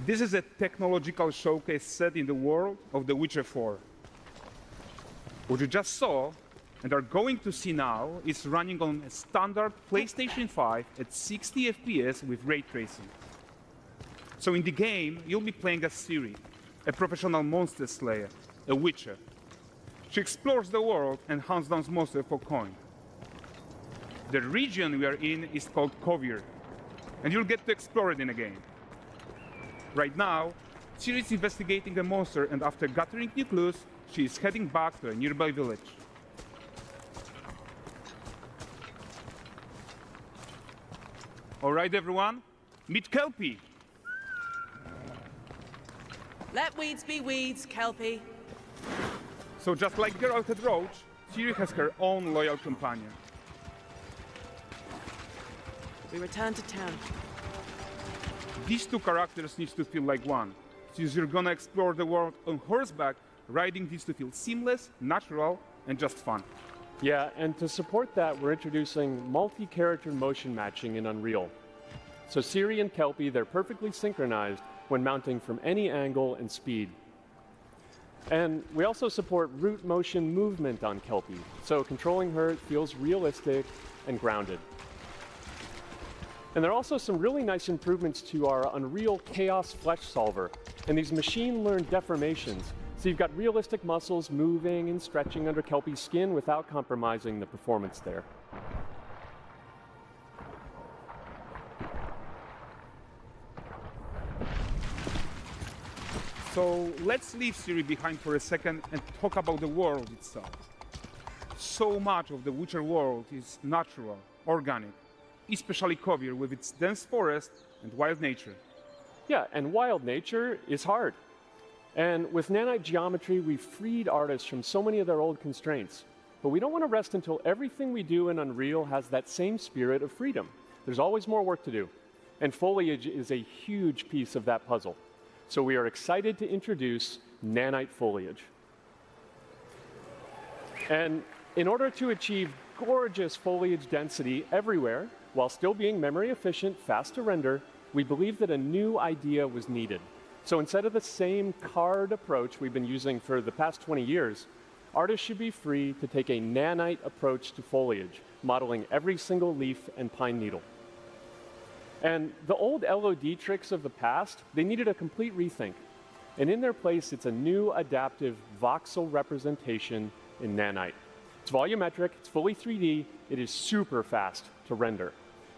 This is a technological showcase set in the world of The Witcher 4. What you just saw and are going to see now is running on a standard PlayStation 5 at 60 FPS with ray tracing. So in the game, you'll be playing as Ciri, a professional monster slayer, a witcher. She explores the world and hunts down monsters for coin. The region we are in is called Kovir, and you'll get to explore it in a game. Right now, Ciri is investigating a monster, and after gathering new clues, she is heading back to a nearby village. All right, everyone, meet Kelpie. Let weeds be weeds, Kelpie. So just like Geralt had Roach, Ciri has her own loyal companion. We return to town. These two characters need to feel like one. Since you're gonna explore the world on horseback, riding needs to feel seamless, natural, and just fun. Yeah, and to support that, we're introducing multi-character motion matching in Unreal. So Ciri and Kelpie, they're perfectly synchronized when mounting from any angle and speed. And we also support root motion movement on Kelpie, so controlling her feels realistic and grounded. And there are also some really nice improvements to our Unreal Chaos Flesh Solver and these machine-learned deformations. So you've got realistic muscles moving and stretching under Kelpie's skin without compromising the performance there. So let's leave Ciri behind for a second and talk about the world itself. So much of the Witcher world is natural, organic, especially Kovir with its dense forest and wild nature. Yeah, and wild nature is hard. And with Nanite geometry, we've freed artists from so many of their old constraints. But we don't want to rest until everything we do in Unreal has that same spirit of freedom. There's always more work to do. And foliage is a huge piece of that puzzle. So we are excited to introduce Nanite Foliage. And in order to achieve gorgeous foliage density everywhere, while still being memory efficient, fast to render, we believe that a new idea was needed. So instead of the same card approach we've been using for the past 20 years, artists should be free to take a nanite approach to foliage, modeling every single leaf and pine needle. And the old LOD tricks of the past, they needed a complete rethink. And in their place, it's a new adaptive voxel representation in Nanite. It's volumetric, it's fully 3D, it is super fast to render.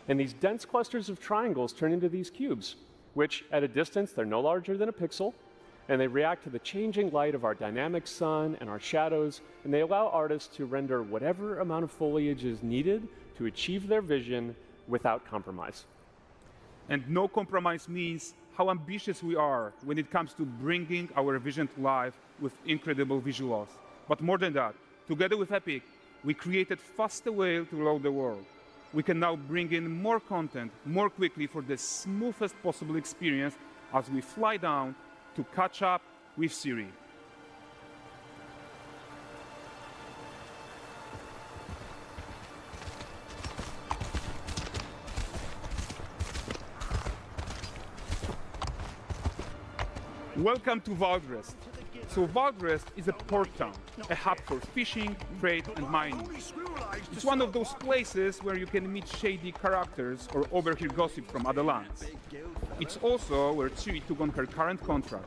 And these dense clusters of triangles turn into these cubes, which at a distance, they're no larger than a pixel, and they react to the changing light of our dynamic sun and our shadows, and they allow artists to render whatever amount of foliage is needed to achieve their vision without compromise. And no compromise means how ambitious we are when it comes to bringing our vision to life with incredible visuals. But more than that, together with Epic, we created faster way to load the world. We can now bring in more content more quickly for the smoothest possible experience as we fly down to catch up with Ciri. Welcome to Valdrest. So Valdrest is a port town, a hub for fishing, trade and mining. It's one of those places where you can meet shady characters or overhear gossip from other lands. It's also where Ciri took on her current contract.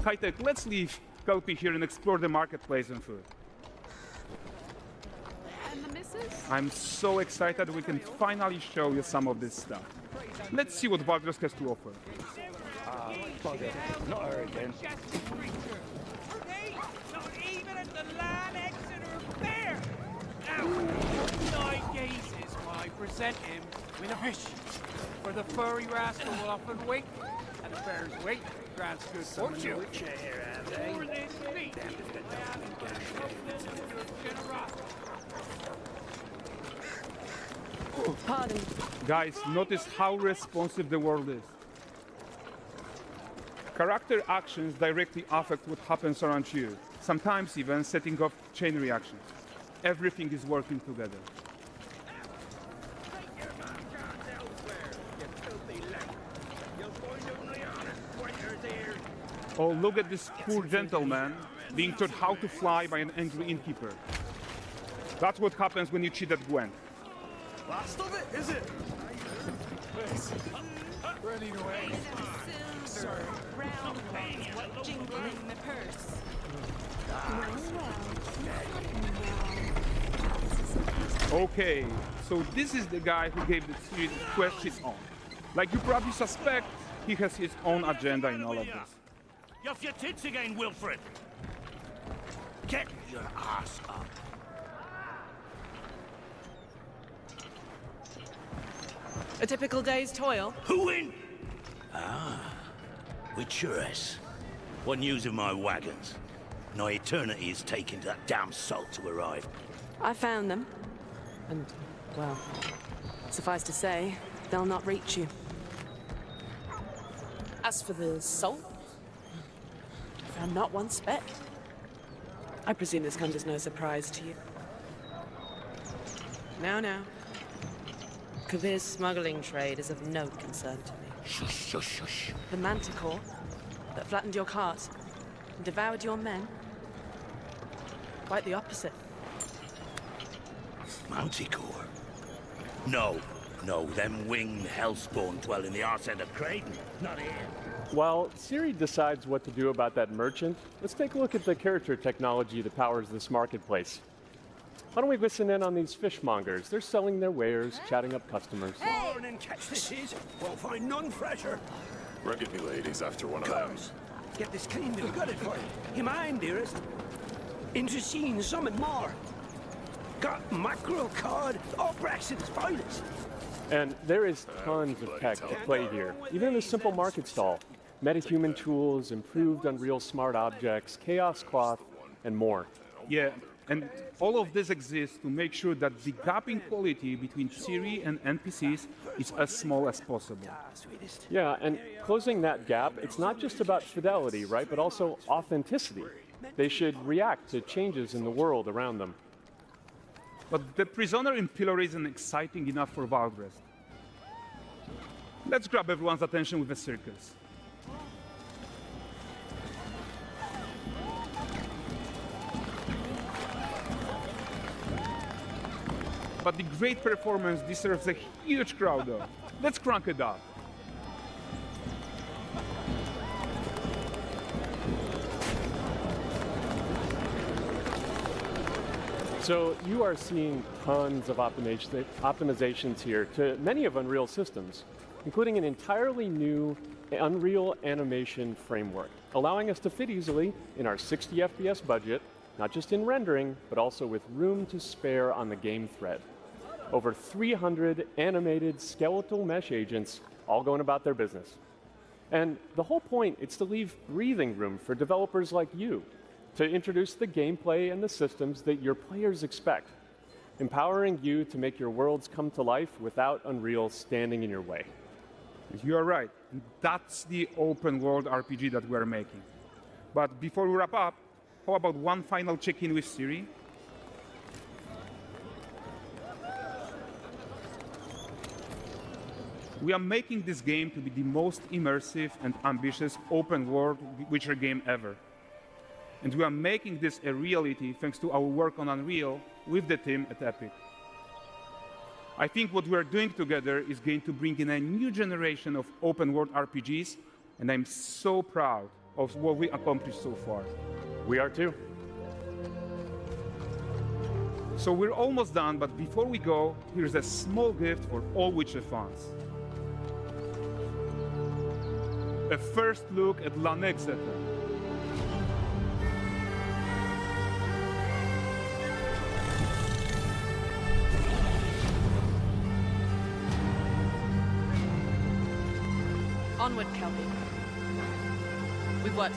High-tech, let's leave Kelpie here and explore the marketplace and food. And the missus? I'm so excited we can finally show you some of this stuff. Let's see what Valdrest has to offer. Bugger. Not her again. Hey, not even at the land Exeter Fair! Now, 9 gazes while I present him with a fish. For the furry rascal will often wait, and the fair's wait grants good fortune. More than me. Pardon. Guys, notice how responsive the world is. Character actions directly affect what happens around you, sometimes even setting off chain reactions. Everything is working together. Oh, look at this poor gentleman being taught how to fly by an angry innkeeper. That's what happens when you cheat at Gwent. Last of it, is it? Silver, round ones, jingling in the purse. Okay, so this is the guy who gave the series quest his own. Like you probably suspect, he has his own agenda in all of this. You off your tits again, Wilfred? Get your ass up. A typical day's toil. Who in? With yours. What news of my wagons? No eternity is taking that damn salt to arrive. I found them. And, well, suffice to say, they'll not reach you. As for the salt, I found not one speck. I presume this comes as no surprise to you. Now. Kavir's smuggling trade is of no concern to me. Shush, shush, shush. The manticore that flattened your cart and devoured your men, quite the opposite. Manticore? No, them winged hellspawn dwell in the arse end of Creighton, not here. While Siri decides what to do about that merchant, let's take a look at the character technology that powers this marketplace. Why don't we listen in on these fishmongers? They're selling their wares, chatting up customers. Morning, catch this is. Won't find none fresher. Rugged me ladies after one of them. Get this cleaned and gutted for you. You mind, dearest? Into seeing something more. Got mackerel cod, all Brexit's finest. And there is tons of tech at play here, even in a simple market stall. Metahuman tools, improved Unreal smart objects, chaos cloth, and more. Yeah, and all of this exists to make sure that the gap in quality between Siri and NPCs is as small as possible. Yeah, and closing that gap, it's not just about fidelity, right, but also authenticity. They should react to changes in the world around them. But the prisoner in Pillory isn't exciting enough for Valdrest. Let's grab everyone's attention with a circus. But the great performance deserves a huge crowd though. Let's crank it up. So you are seeing tons of optimizations here to many of Unreal systems, including an entirely new Unreal animation framework, allowing us to fit easily in our 60 FPS budget, not just in rendering, but also with room to spare on the game thread. Over 300 animated skeletal mesh agents all going about their business. And the whole point is to leave breathing room for developers like you to introduce the gameplay and the systems that your players expect, empowering you to make your worlds come to life without Unreal standing in your way. You are right. That's the open world RPG that we're making. But before we wrap up, how about one final check-in with Siri? We are making this game to be the most immersive and ambitious open world Witcher game ever. And we are making this a reality thanks to our work on Unreal with the team at Epic. I think what we are doing together is going to bring in a new generation of open world RPGs, and I'm so proud of what we accomplished so far. We are too. So we're almost done, but before we go, here's a small gift for all Witcher fans. A first look at Lanexeter. Onward, Kelpie. We've worked.